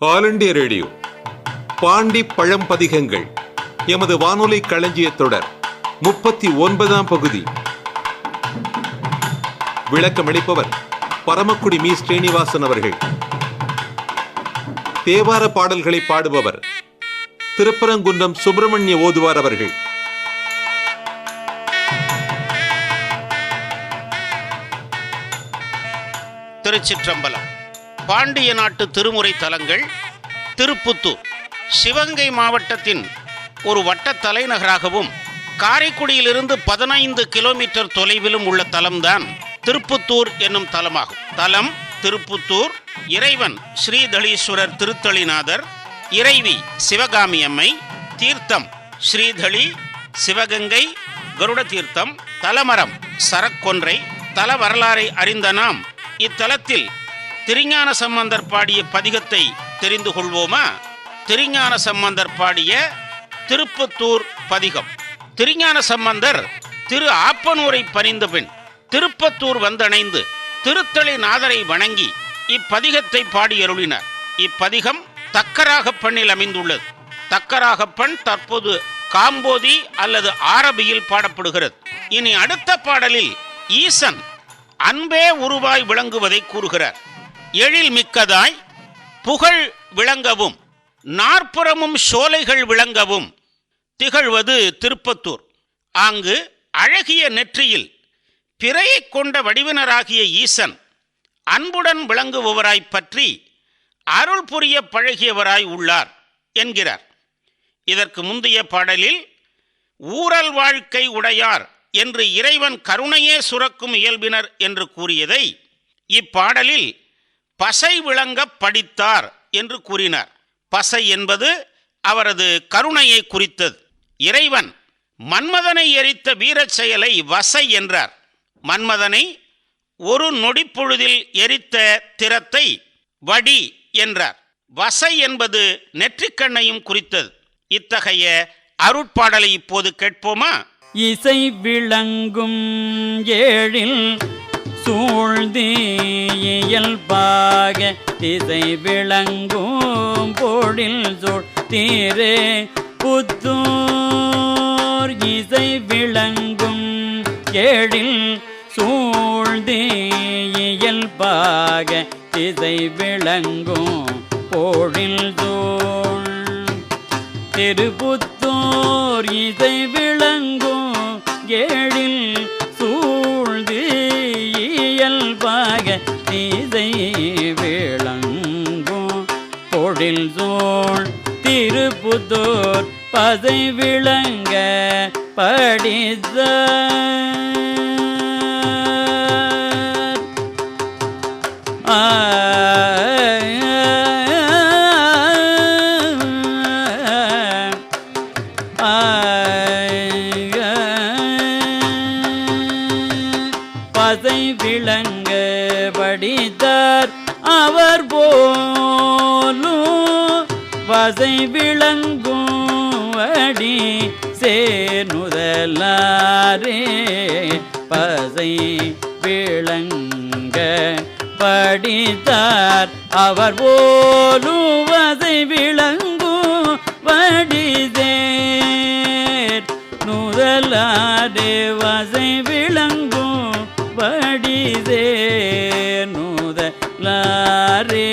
All India radio Pandi பழம்பதிகங்கள் எமது வானொலி களஞ்சிய தொடர் 39ஆம் பகுதி. விளக்கமளிப்பவர் பரமக்குடி மீ ஸ்ரீனிவாசன் அவர்கள். தேவார பாடல்களை பாடுபவர் திருப்பரங்குன்றம் சுப்பிரமணிய ஓதுவார் அவர்கள். திருச்சிற்றம்பலம். பாண்டிய நாட்டு திருமுறை தலங்கள் திருப்புத்தூர் சிவகங்கை மாவட்டத்தின் ஒரு வட்ட தலைநகராகவும் காரைக்குடியிலிருந்து 15 கிலோமீட்டர் தொலைவிலும் உள்ள தலம்தான் திருப்புத்தூர் என்னும் தலமாகும். தலம் திருப்புத்தூர். இறைவன் ஸ்ரீதளீஸ்வரர் திருத்தளிநாதர், இறைவி சிவகாமி அம்மை. தீர்த்தம் ஸ்ரீதளி, சிவகங்கை, கருட தீர்த்தம். தலமரம் சரக்கொன்றை. தல வரலாறை அறிந்த நாம் இத்தலத்தில் திருஞான சம்பந்தர் பாடிய பதிகத்தை தெரிந்து கொள்வோமா? திருஞான சம்பந்தர் பாடிய திருப்புத்தூர் பதிகம். திருஞான சம்பந்தர் திரு ஆப்பனூரை பணிந்த பின் திருப்பத்தூர் வந்தணைந்து திருத்தளிநாதரை வணங்கி இப்பதிகத்தை பாடியருளினார். இப்பதிகம் தக்கராகப்பண்ணில் அமைந்துள்ளது. தக்கராகப்பண் தற்போது காம்போதி அல்லது ஆரபியில் பாடப்படுகிறது. இனி அடுத்த பாடலில் ஈசன் அன்பே உருவாய் விளங்குவதை கூறுகிறார். எழில் மிக்கதாய் புகழ் விளங்கவும் நாற்புறமும் சோலைகள் விளங்கவும் திகழ்வது திருப்பத்தூர். அங்கு அழகிய நெற்றியில் பிறையை கொண்ட வடிவினராகிய ஈசன் அன்புடன் விளங்குபவராய் பற்றி அருள் புரிய பழகியவராய் உள்ளார் என்கிறார். இதற்கு முந்தைய பாடலில் ஊரல் வாழ்க்கை உடையார் என்று இறைவன் கருணையே சுரக்கும் இயல்பினர் என்று கூறியதை இப்பாடலில் பசை விளங்க படித்தார் என்று கூறினார். பசை என்பது அவரது கருணையை குறித்தது. இறைவன் மன்மதனை எரித்த வீரச் செயலை வசை என்றார். மன்மதனை ஒரு நொடிப்பொழுதில் எரித்த திறத்தை வடி என்றார். வசை என்பது நெற்றிக்கண்ணையும் குறித்தது. இத்தகைய அருட்பாடலை இப்போது கேட்போமா? இசை விளங்கும் ஏழில் சூழ்ந்து இயல்பாக திசை விளங்கும் பொழில் சூழ் தீரே புத்தூர். இசை விளங்கும் ஏழில் சூழ்ந்து இயல்பாக திசை விளங்கும் பொழில் சூழ் திருப்புத்தூர். இசை விளங்கும் ஏழில் சூழ்ந்து இயல்பாக திசை விளங்கும் பொழில் சூழ் திருப்புத்தூர். பசை விளங்க படித்தார். பசை விளங்க படித்தார் அவர் போலும் பசை விளங்கும் அடி சேனுதலாரே. பசை விளங்க படித்தார் அவர் போலும் பசை விளங்கும் வடிதேர் நுதலாரே. வசை விளங்கும் வடிதேர் நுதலாரே.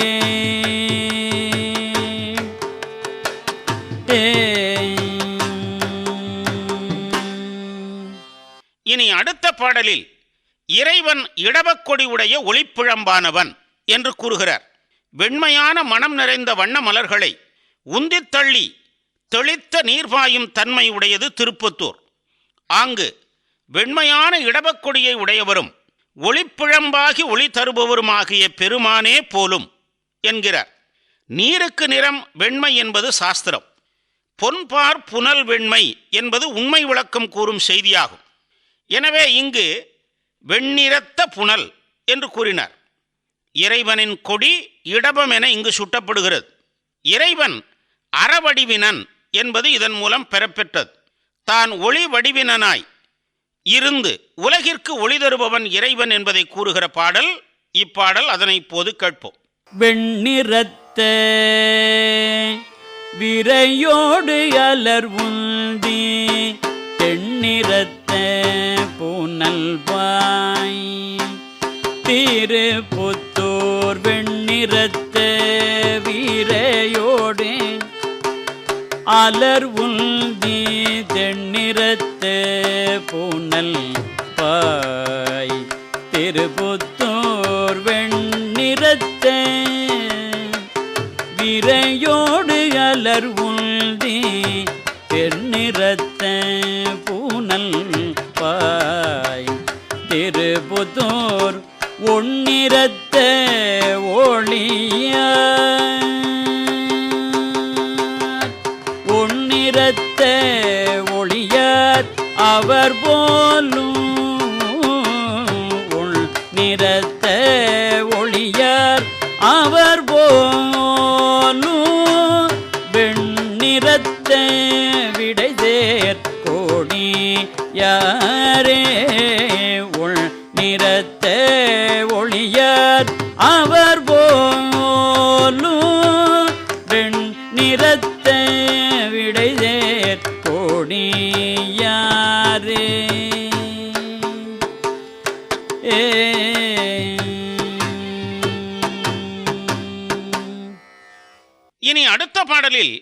இனி அடுத்த பாடலில் இறைவன் இடபக்கொடி உடைய ஒளிப்பிழம்பானவன் என்று கூறுகிறார். வெண்மையான மனம் நிறைந்த வண்ண மலர்களை உந்தித் தள்ளி தெளித்த நீர்பாயும் தன்மை உடையது திருப்புத்தூர். ஆங்கு வெண்மையான இடபக்கொடியை உடையவரும் ஒளிப்பிழம்பாகி ஒளி தருபவருமாகிய பெருமானே போலும் என்கிறார். நீருக்கு நிறம் வெண்மை என்பது சாஸ்திரம். பொன்பார் புனல் வெண்மை என்பது உண்மை விளக்கம் கூறும் செய்தியாகும். எனவே இங்கு வெண்ணிறத்த புனல் என்று கூறினார். இறைவனின் கொடி இடபம் என இங்கு சுட்டப்படுகிறது. இறைவன் அறவடிவினன் என்பது இதன் மூலம் பெறப்பெற்றது. தான் ஒளி வடிவினனாய் இருந்து உலகிற்கு ஒளி தருபவன் இறைவன் என்பதை கூறுகிற பாடல் இப்பாடல். அதனை இப்போது கேட்போம். வெண்ணிறத்த விரையோடு அலர் உந்தி தென்னிறத்த பூனல் வாய் திருப்புத்தூர் வெண்ணிறத்த வீரையோடு அலர் உந்தி தென்னிறத்த பூனல் வாய் திருப்புத்தூர் வெண்ணிறத்த விரையோடு அலர் உந்தி தென்னிறத்த பூனல் பாய் திருப்புத்தூர் ஒன்னிறத்த ஒளியார் ஒன்னிறத்த ஒளியார் அவர் போலும் ஒன்னிறத்த ஒளியார் அவர் போலும் வெண்ணிறத்த விடைதேர் கோடி யாரே ஒன்னிறத்த ஒளியார் அவர் போலும் வெண்ணிறத்த விடைதேர் கோடி யாரே இனி அடுத்த பாடலில்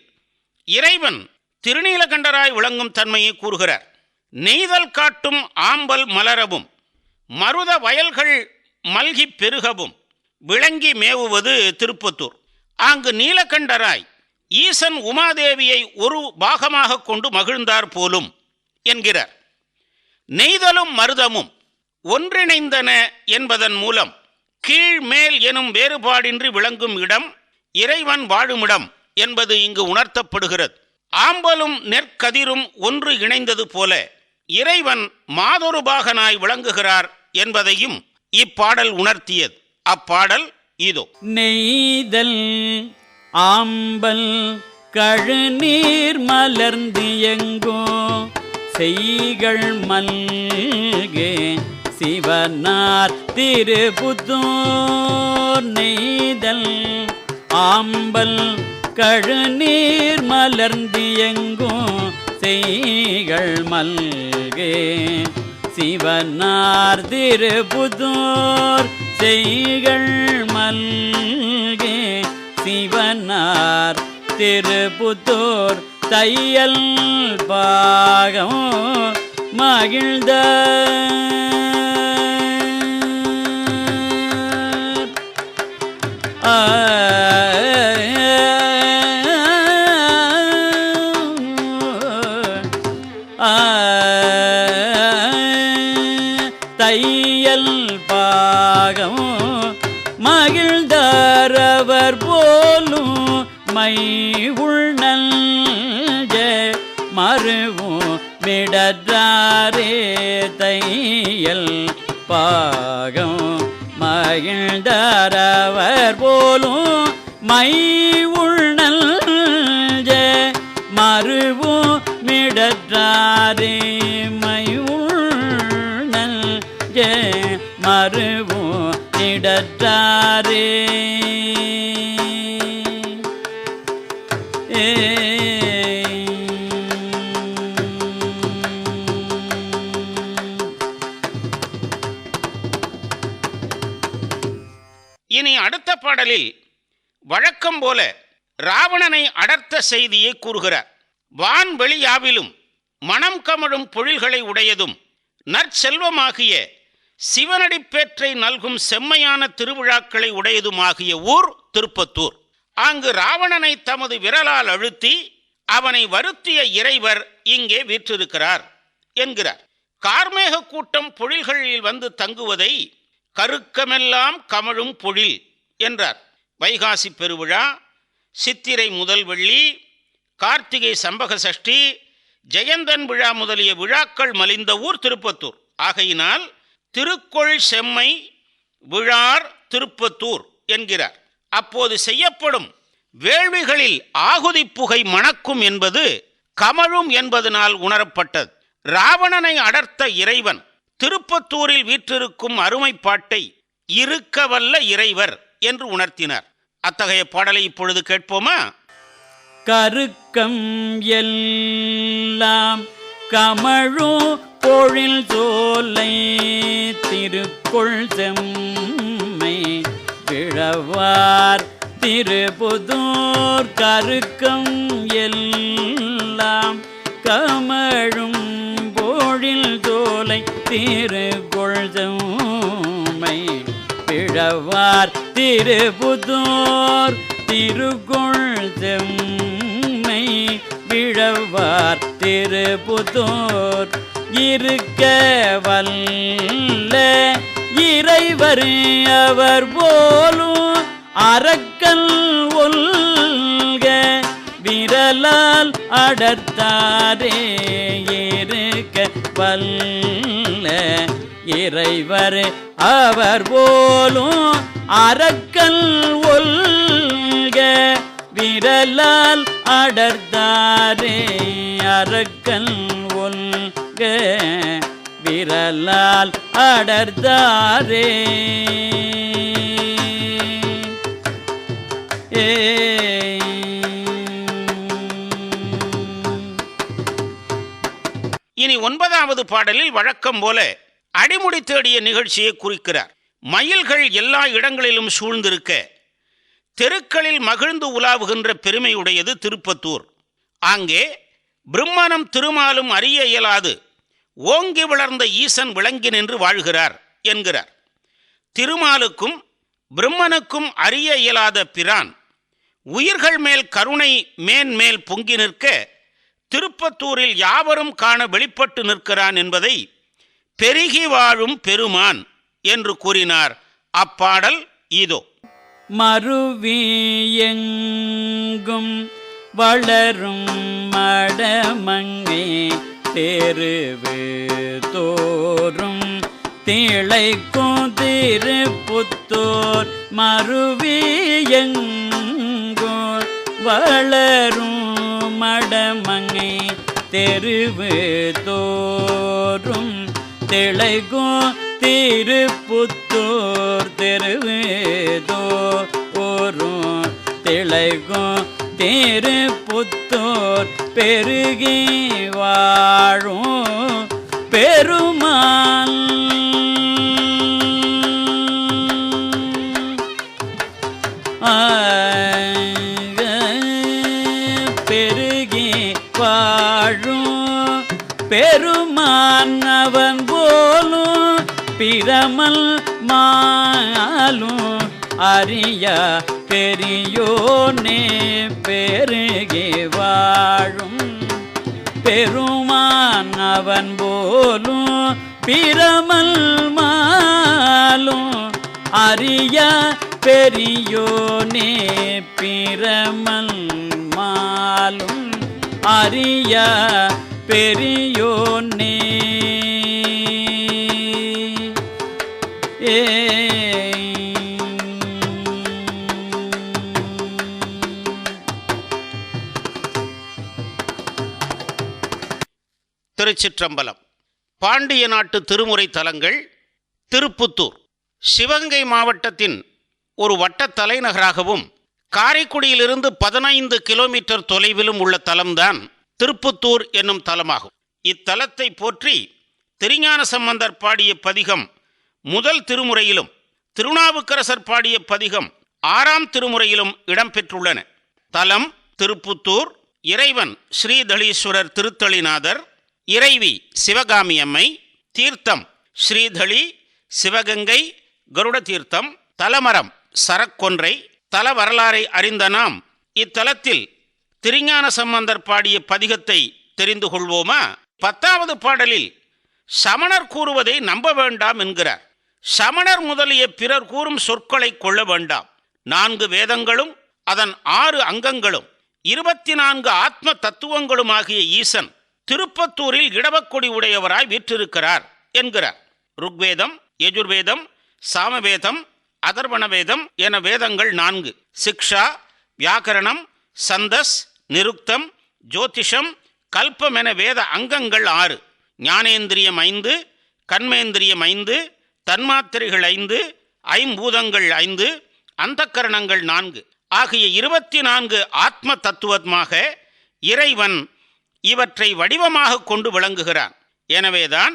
இறைவன் திருநீலகண்டராய் விளங்கும் தன்மையை கூறுகிறார். நெய்தல் காட்டும் ஆம்பல் மலரவும் மருத வயல்கள் மல்கி பெருகவும் விளங்கி மேவுவது திருப்பத்தூர். அங்கு நீலகண்டராய் ஈசன் உமாதேவியை ஒரு பாகமாக கொண்டு மகிழ்ந்தார் போலும் என்கிறார். நெய்தலும் மருதமும் ஒன்றிணைந்தன என்பதன் மூலம் கீழ் மேல் எனும் வேறுபாடின்றி விளங்கும் இடம் இறைவன் வாழுமிடம் என்பது இங்கு உணர்த்தப்படுகிறது. ஆம்பலும் நெற்கதிரும் ஒன்று இணைந்தது போல இறைவன் மாதொரு பாகனாய் விளங்குகிறார் என்பதையும் இப்பாடல் உணர்த்தியது. அப்பாடல் இதோ. நெய்தல் ஆம்பல் கழுநீர் மலர்ந்து எங்கோ செய்கள் மல்கே சிவனார் திருப்புத்தூர். நெய்தல் ஆம்பல் கழுநீர் மலர்ந்து எங்கோ செய்கள் மல்கே சிவனார் திருப்புத்தூர். செய்கள் மல்கே சிவனார் திருப்புத்தூர். தையல் பாகம் மகிழ்ந்த தையல் பாகம் மகிழ்ந்தவர் போலும் மை உள்நல்ஜ மறுவும் விடற்றாரே. தையல் பாகம் மகிழ்ந்தவர் போலும் மை உள்நல்ஜ மறுவும் மிடற்றாரே. மை உள்நல்ஜ மறுவும் மிடற்றாரே. இனி அடுத்த பாடலில் வழக்கம் போல ராவணனை அடர்த்த செய்தியை கூறுகிறார். வான்வெளியாவிலும் மனம் கமழும் பொழில்களை உடையதும் நற்செல்வமாகிய சிவனடிப்பேற்றை நல்கும் செம்மையான திருவிழாக்களை உடையதுமாகிய ஊர் திருப்பத்தூர். அங்கு ராவணனை தமது விரலால் அழுத்தி அவனை வருத்திய இறைவர் இங்கே வீற்றிருக்கிறார் என்கிறார். கார்மேக கூட்டம் பொழில்களில் வந்து தங்குவதை கருக்கமெல்லாம் கமழும் பொழில் என்றார். வைகாசி பெருவிழா, சித்திரை முதல் வெள்ளி, கார்த்திகை சம்பக சஷ்டி, ஜெயந்தன் விழா முதலிய விழாக்கள் மலிந்த ஊர் திருப்பத்தூர். ஆகையினால் திருக்கொள் செம்மை விழார் திருப்பத்தூர் என்கிறார். அப்போது செய்யப்படும் வேள்விகளில் ஆகுதி புகை மணக்கும் என்பது கமழும் என்பதனால் உணரப்பட்டது. ராவணனை அடர்த்த இறைவன் திருப்பத்தூரில் வீற்றிருக்கும் அருமைப்பாட்டை இருக்கவல்ல இறைவர் என்று உணர்த்தினார். அத்தகைய பாடலை இப்பொழுது கேட்போமா? கருக்கம் எல்லாம் கமழும் பொழில் சோலை திருக்குள் செம்மை பிழவார் திருப்புதூர். கருக்கம் எல்லாம் கமழும் பொழில் சோலை திருக்குள் செம்மை பிழவார் திருப்புதூர். திருக்குள் செம்மை பிழவார் திருப்புதூர். இருக்க வல்ல இறைவர் அவர் போலும் அரக்கல் ஒல்க விரலால் அடர்த்தாரே. இருக்க வல்ல இறைவர் அவர் போலும் அரக்கல் ஒல்க விரலால் அடர்த்தாரே. அரக்கல் ஒல்க விரலால் அடர்த்தாரே. இனி 9வது பாடலில் வழக்கம் போல அடிமுடி தேடிய நிகழ்ச்சியை குறிக்கிறார். மயில்கள் எல்லா இடங்களிலும் சூழ்ந்திருக்க தெருக்களில் மகிழ்ந்து உலாவுகின்ற பெருமையுடையது திருப்பத்தூர். அங்கே பிரம்மனும் திருமாலும் அறிய இயலாது ஓங்கி வளர்ந்த ஈசன் விளங்கி நின்று வாழ்கிறார் என்கிறார். திருமாலுக்கும் பிரம்மனுக்கும் அறிய இயலாத பிரான் உயிர்கள் மேல் கருணை மேன்மேல் பொங்கி நிற்க திருப்பத்தூரில் யாவரும் காண வெளிப்பட்டு நிற்கிறான் என்பதை பெருகி வாழும் பெருமான் என்று கூறினார். அப்பாடல் இதோ. மருவியெங்கும் வளரும் மடமங்கை தெருவு தோறும் திளைக்கும் திருப்புத்தூர். மருவியெங்கும் வளரும் மடமங்கை தெருவு தோறும் திளைக்கும் திருப்புத்தூர். தெருவு தோறும் திளைக்கும் திருப்புத்தூர். பெருகி வாழும் பெருமாள் பெருகி வாழும் பெருமான் அவன் போலும் பிரமல் மாலும் அறியா பெரியோனே. பெருகி வாழும் பெருமான் அவன் போலும் பிரமல் மாலும் அறியா பெரியோனே. பிரமல் மாலும் அறியா பெரியோனே. திருச்சிற்றம்பலம். பாண்டிய நாட்டு திருமுறை தலங்கள் திருப்புத்தூர் சிவகங்கை மாவட்டத்தின் ஒரு வட்ட தலைநகராகவும் காரைக்குடியிலிருந்து 15 கிலோமீட்டர் தொலைவிலும் உள்ள தலம்தான் திருப்புத்தூர் என்னும் தலமாகும். இத்தலத்தை போற்றி திருஞான சம்பந்தர் பாடிய பதிகம் முதல் திருமுறையிலும் திருநாவுக்கரசர் பாடிய பதிகம் 6ஆம் திருமுறையிலும் இடம்பெற்றுள்ளன. தலம் திருப்புத்தூர். இறைவன் ஸ்ரீதளீஸ்வரர் திருத்தளிநாதர். இறைவி சிவகாமி அம்மை. தீர்த்தம் ஸ்ரீதளி சிவகங்கை கருட தீர்த்தம். தலமரம் சரக்கொன்றை. தல வரலாறை அறிந்த நாம் இத்தலத்தில் திருஞான சம்பந்தர் பாடிய பதிகத்தை தெரிந்து கொள்வோமா? 10வது பாடலில் சமணர் கூறுவதை நம்ப வேண்டாம் என்கிறார். சமணர் முதலிய பிறர் கூறும் சொற்களை கொள்ள வேண்டாம். 4 வேதங்களும் அதன் 6 அங்கங்களும் 24 ஆத்ம தத்துவங்களும் ஆகிய ஈசன் திருப்பத்தூரில் இடவக்கொடி உடையவராய் வீற்றிருக்கிறார் என்கிறார். ருக்வேதம், யஜுர்வேதம், சாமவேதம், அதர்வண வேதம் என வேதங்கள் 4, சிக்ஷா, வியாக்கரணம், சந்தஸ், நிருக்தம், ஜோதிஷம், கல்பம் என வேத அங்கங்கள் 6, ஞானேந்திரியம் 5, கர்மேந்திரியம் 5, தன்மாத்திரைகள் 5, ஐம்பூதங்கள் 5, அந்தக்கரணங்கள் 4 ஆகிய 24 ஆத்ம தத்துவமாக இறைவன் இவற்றை வடிவமாக கொண்டு விளங்குகிறான். எனவேதான்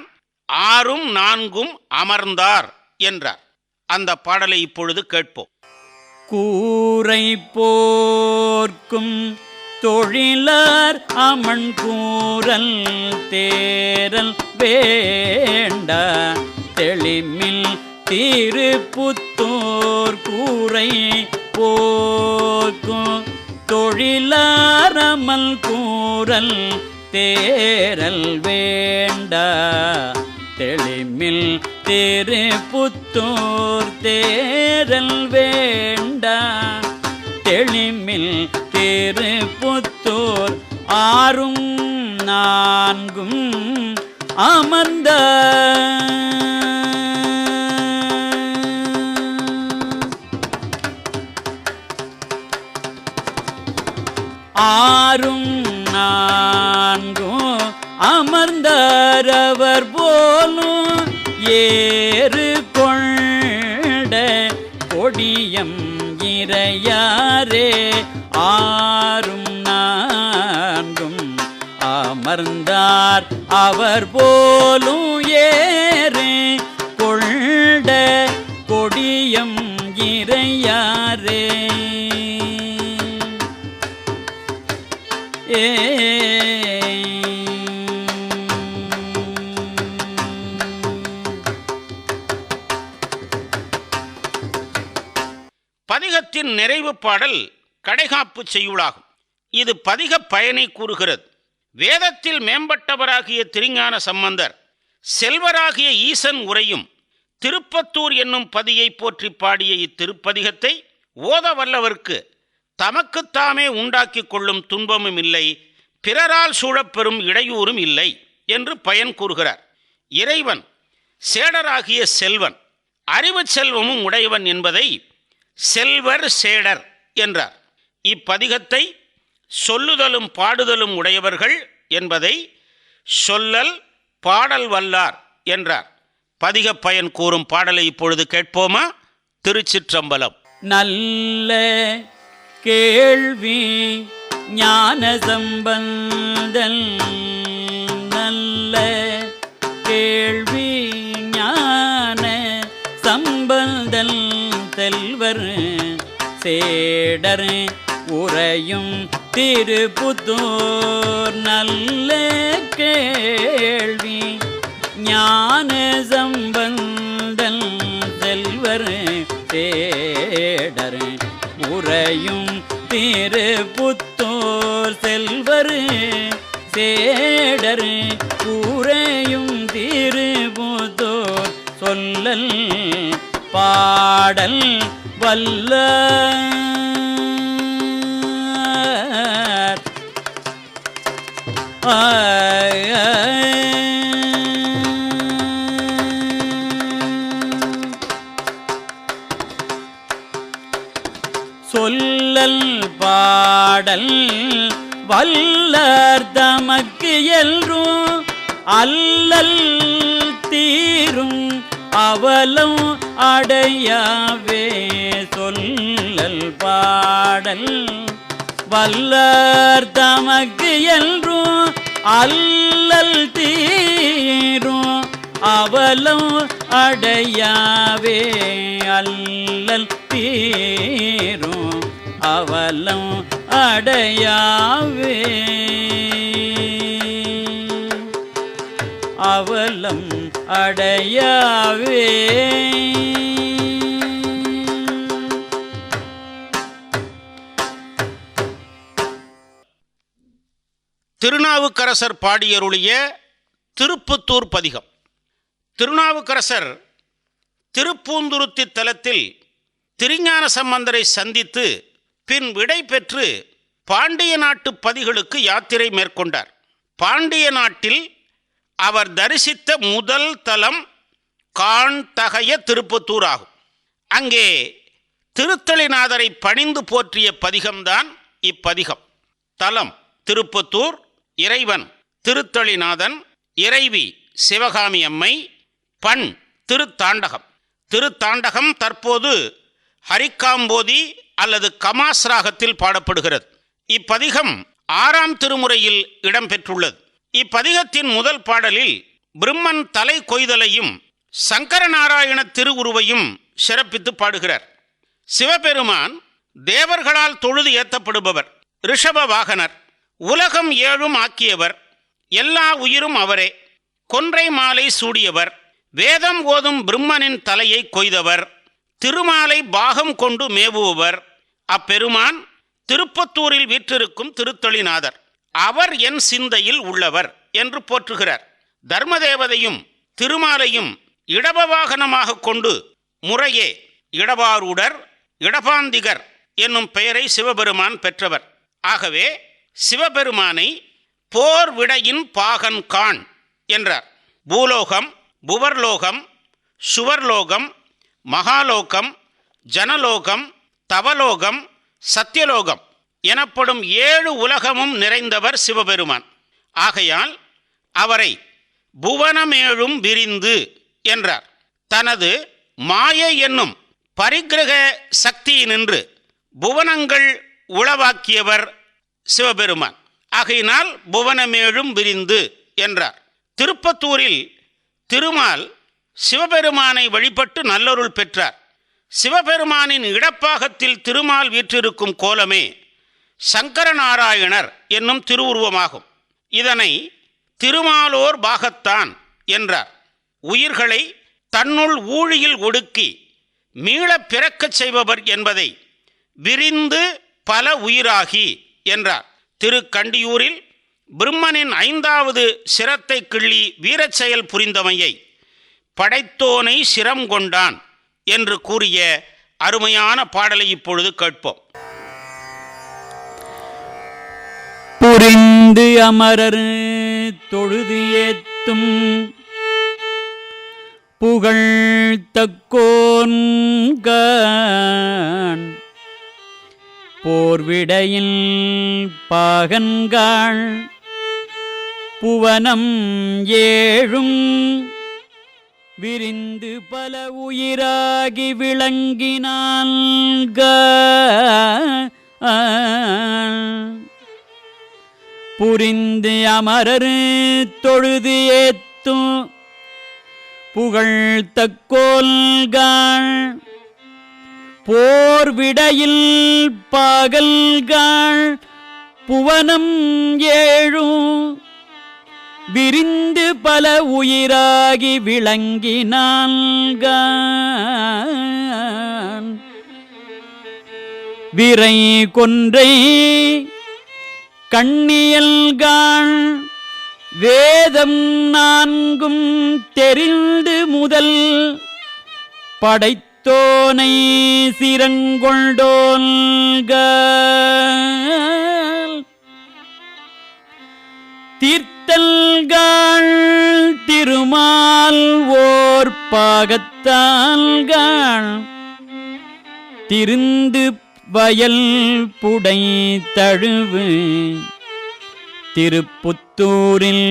6ம் 4ம் அமர்ந்தார் என்றார். அந்த பாடலை இப்பொழுது கேட்போம். கூரை போர்க்கும் தொழிலார் அமன் கூறல் தேரல் வேண்ட தெளிமில் திருப்புத்தூர் கூரை போர்க்கும் தொழிலார் அமல் கூறல் தேரல் வேண்ட தெளிமில் திருப்புத்தூர் தேரல் வேண்ட தெளிமில் திருப்புத்தூர் 6ம் 4ம் அமர்ந்த ஆறும் 4ம் அமர்ந்தவர் போலும் ஏறு கொண்ட கொடியம் இறையாரே 6ம் 4ம் அமர்ந்தார் அவர் போலும் ஏறு கொண்ட கொடியம் இறையாரே. பதிகத்தின் நிறைவு பாடல் கடைகாப்பு செய்யுளாகும். இது பதிக பயனை கூறுகிறது. வேதத்தில் மேம்பட்டவராகிய திருஞான சம்பந்தர் செல்வராகிய ஈசன் உரையும் திருப்பத்தூர் என்னும் பதியை போற்றி பாடிய இத்திருப்பதிகத்தை ஓத வல்லவர்க்கு தமக்குத்தாமே உண்டாக்கி கொள்ளும் துன்பமும் இல்லை, பிறரால் சூழப்பெறும் இடையூறும் இல்லை என்று பயன் கூறுகிறார். இறைவன் சேடராகிய செல்வன், அறிவு செல்வமும் உடையவன் என்பதை செல்வர் சேடர் என்றார். இப்பதிகத்தை சொல்லுதலும் பாடுதலும் உடையவர்கள் என்பதை சொல்லல் பாடல் வல்லார் என்றார். பதிக பயன் கூறும் பாடலை இப்பொழுது கேட்போமா? திருச்சிற்றம்பலம். நல்ல கேள்வி ஞான சம்பந்தல், நல்ல கேள்வி ஞான சம்பந்தல் செல்வர் சேடர் உரையும் திருப்புத்தூர். நல்ல கேள்வி ஞான சம்பந்தல் செல்வர் சேடர் உரையும் திருப்புத்தூர். செல்வர் சேடர் உரையும் திருப்புத்தூர் சொல்லல் பாடல் வல்லார். சொல்லல் பாடல் வல்லார் தமக்கு எல்லும் அல்லல் தீரும் அவலம் அடையாவே. சொல்லல் பாடல் வல்லார் தமக்கு எல்லும் அல்லல் தீரும் அவலம் அடையாவே. அல்லல் தீரும் அவலம் அடையாவே. அவலம் அடையாவே. திருநாவுக்கரசர் பாடியருளிய திருப்புத்தூர் பதிகம். திருநாவுக்கரசர் திருப்பூந்துருத்தி தலத்தில் திருஞான சம்பந்தரை சந்தித்து பின் விடை பெற்று பாண்டிய நாட்டு பதிகளுக்கு யாத்திரை மேற்கொண்டார். பாண்டிய நாட்டில் அவர் தரிசித்த முதல் தலம் காண்தகைய திருப்பத்தூர் ஆகும். அங்கே திருத்தளிநாதரை பணிந்து போற்றிய பதிகம்தான் இப்பதிகம். தலம் திருப்பத்தூர், இறைவன் திருத்தளிநாதன், இறைவி சிவகாமி அம்மை, பண் திருத்தாண்டகம். திருத்தாண்டகம் தற்போது ஹரிக்காம்போதி அல்லது கமாஸ் ராகத்தில் பாடப்படுகிறது. இப்பதிகம் 6ஆம் திருமுறையில் இடம்பெற்றுள்ளது. இப்பதிகத்தின் முதல் பாடலில் பிரம்மன் தலை கொய்தலையும் சங்கரநாராயண திருவுருவையும் சிறப்பித்து பாடுகிறார். சிவபெருமான் தேவர்களால் தொழுது ஏற்றப்படுபவர், ரிஷப வாகனர், உலகம் 7 ஆக்கியவர், எல்லா உயிரும் அவரே, கொன்றை மாலை சூடியவர், வேதம் ஓதும் பிரம்மனின் தலையை கொய்தவர், திருமாலை பாகம் கொண்டு மேவுபவர். அப்பெருமான் திருப்பத்தூரில் வீற்றிருக்கும் திருத்தொழிநாதர், அவர் என் சிந்தையில் உள்ளவர் என்று போற்றுகிறார். தர்மதேவதையும் திருமாலையும் இடப வாகனமாக கொண்டு முறையே இடபாரூடர், இடபாந்திகர் என்னும் பெயரை சிவபெருமான் பெற்றவர். ஆகவே சிவபெருமானை போர் விடையின் பாகன் கான் என்றார். பூலோகம், புவர்லோகம், சுவர்லோகம், மகாலோகம், ஜனலோகம், தவலோகம், சத்தியலோகம் எனப்படும் 7 உலகமும் நிறைந்தவர் சிவபெருமான். ஆகையால் அவரை புவனமேழும் விரிந்து என்றார். தனது மாயை என்னும் பரிக்கிரக சக்தியினின்று புவனங்கள் உளவாக்கியவர் சிவபெருமான். ஆகையினால் புவனமேழும் விரிந்து என்றார். திருப்பத்தூரில் திருமால் சிவபெருமானை வழிபட்டு நல்லருள் பெற்றார். சிவபெருமானின் இடப்பாகத்தில் திருமால் வீற்றிருக்கும் கோலமே சங்கரநாராயணர் என்னும் திருவுருவமாகும். இதனை திருமாலோர் பாகத்தான் என்றார். உயிர்களை தன்னுள் ஊழியில் ஒடுக்கி மீள பிறக்கச் செய்பவர் என்பதை விரிந்து பல உயிராகி என்றார். திருக்கண்டியூரில் பிரம்மனின் 5வது சிரத்தை கிள்ளி வீரச் செயல் புரிந்தமையை படைத்தோனை சிரம் கொண்டான் என்று கூறிய அருமையான பாடலை இப்பொழுது கேட்போம். புரிந்து அமரர் தொழுது ஏத்தும் புகழ் தக்கோன்கான் போர்விடையில் பாகன்காள் புவனம் 7 விரிந்து பல உயிராகி விளங்கினான்க. புரிந்து அமரர் தொழுது ஏத்தும் புகழ் தக்கோல்காள் போர்விடையில் பாகல்காள் புவனம் 7 விரிந்து பல உயிராகி விளங்கினான்கான் விரை கொன்றை கண்ணியல்காள் வேதம் 4 தெரிந்து முதல் படைத்தோனை சிரங்கொண்டோன்கள் தீர்த்தல்காள் திருமால் ஓர் பாகத்தால்காள் திருந்து வயல் புடை தழுவு திருப்புத்தூரில்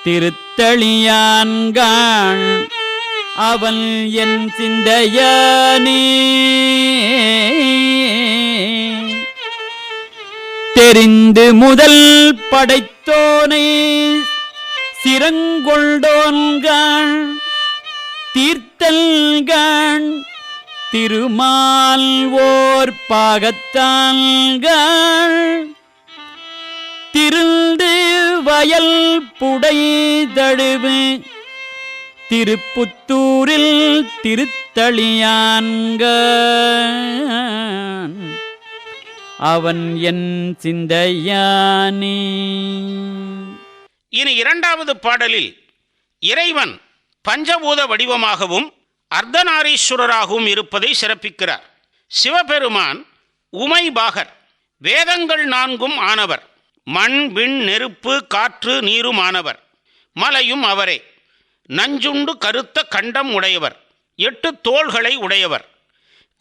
திருத்தளியான்காள் அவள் என் சிந்தையானே. தெரிந்து முதல் படைத்தோனை சிரங்கொண்டோன்காள் தீர்த்தல்காள் திருமால் ஓர் பாகத்தான்காள் திருந்து வயல் புடை தழுவு திருப்புத்தூரில் திருத்தளியான்கான் அவன் என் சிந்தையானே. இனி 2வது பாடலில் இறைவன் பஞ்சபூத வடிவமாகவும் அர்த்தநாரீஸ்வரராகவும் இருப்பதை சிறப்பிக்கிறார். சிவபெருமான் உமைபாகர், வேதங்கள் 4 ஆனவர், மண் விண் நெருப்பு காற்று நீரும் ஆனவர், மலையும் அவரே, நஞ்சுண்டு கருத்த கண்டம் உடையவர், 8 தோள்களை உடையவர்,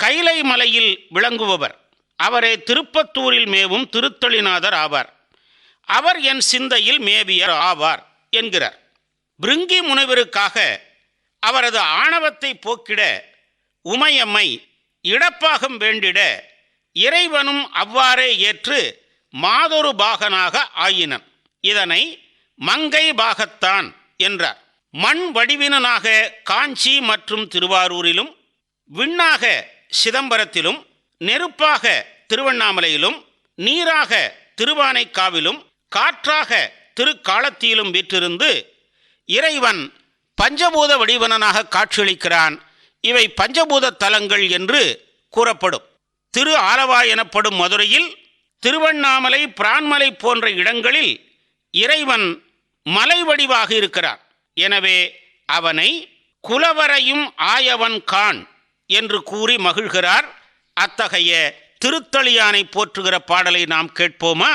கைலை மலையில் விளங்குபவர், அவரே திருப்பத்தூரில் மேவும் திருத்தொழிநாதர் ஆவார், அவர் என் சிந்தையில் மேவியர் ஆவார் என்கிறார். பிருங்கி முனிவருக்காக அவரது ஆணவத்தை போக்கிட உமையம்மை இடப்பாகம் வேண்டிட இறைவனும் அவ்வாறே ஏற்று மாதொரு பாகனாக ஆயினன். இதனை மங்கை பாகத்தான் என்றார். மண் வடிவினனாக காஞ்சி மற்றும் திருவாரூரிலும், விண்ணாக சிதம்பரத்திலும், நெருப்பாக திருவண்ணாமலையிலும், நீராக திருவானைக்காவிலும், காற்றாக திருக்காலத்தியிலும் வீற்றிருந்து இறைவன் பஞ்சபூத வடிவனாக காட்சியளிக்கிறான். இவை பஞ்சபூத தலங்கள் என்று கூறப்படும். திரு ஆலவாய் எனப்படும் மதுரையில், திருவண்ணாமலை, பிரான்மலை போன்ற இடங்களில் இறைவன் மலை வடிவாக இருக்கிறார். எனவே அவனை குலவரையும் ஆயவன் கான் என்று கூறி மகிழ்கிறார். அத்தகைய திருத்தளியானை போற்றுகிற பாடலை நாம் கேட்போமா?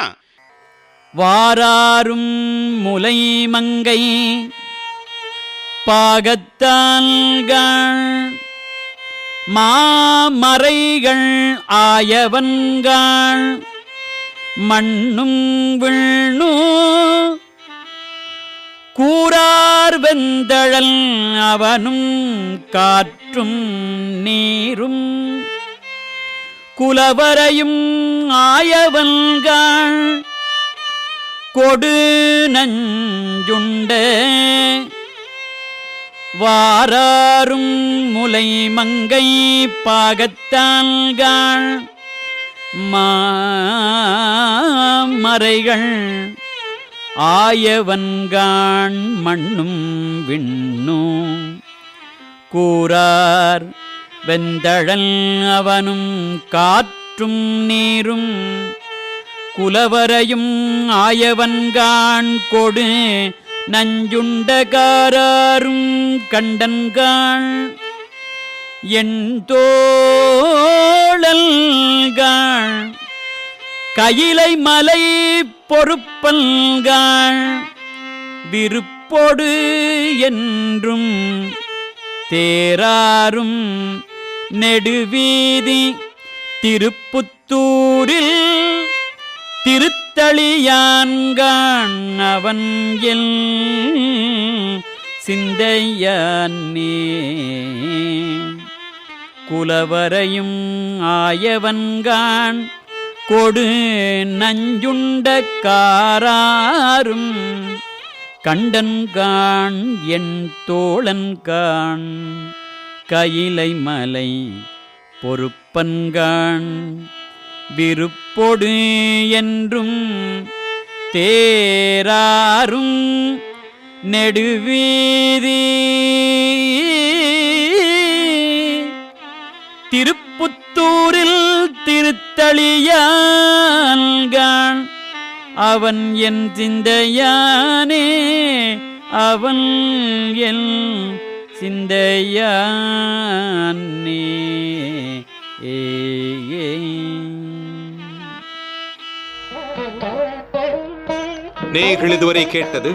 வாராரும் முலை மங்கை பாகத்தால்கள் மாமறைகள் ஆயவன்கள் மண்ணும் விண்ணு கூறார் வெந்தழல் அவனும் காற்றும் நீரும் குலவரையும் ஆயவன்கள் கொடு நஞ்சுண்ட வாராரும் முலை மங்கை பாகத்தால்கள் மாமறைகள் ஆயவன்கான் மண்ணும் விண்ணும் கூறார் வெந்தழல் அவனும் காற்றும் நீரும் குலவரையும் ஆயவன்கான் கொடு நஞ்சுண்டகாரும் கண்டன்கான் என் தோழல்கான் கயிலை மலை பொறுப்பல்கான் விருப்பொடு என்றும் தேராரும் நெடுவீதி திருப்புத்தூரில் திருத்தளியான்கான் அவன் எல் சிந்தையானே குலவரையும் ஆயவன்கான் கொடு நஞ்சுண்ட காராரும் கண்டன்கான் என் தோழன்கான் கயிலை மலை பொறுப்பன்கான் விருப்பொடு என்றும் தேராரும் நெடுவீதி திருப்புத்தூரில் திருத்தளியான்கான் அவன் என் சிந்தையானே அவன் என் சிந்தையானே. நேயர்கள் இதுவரை கேட்டது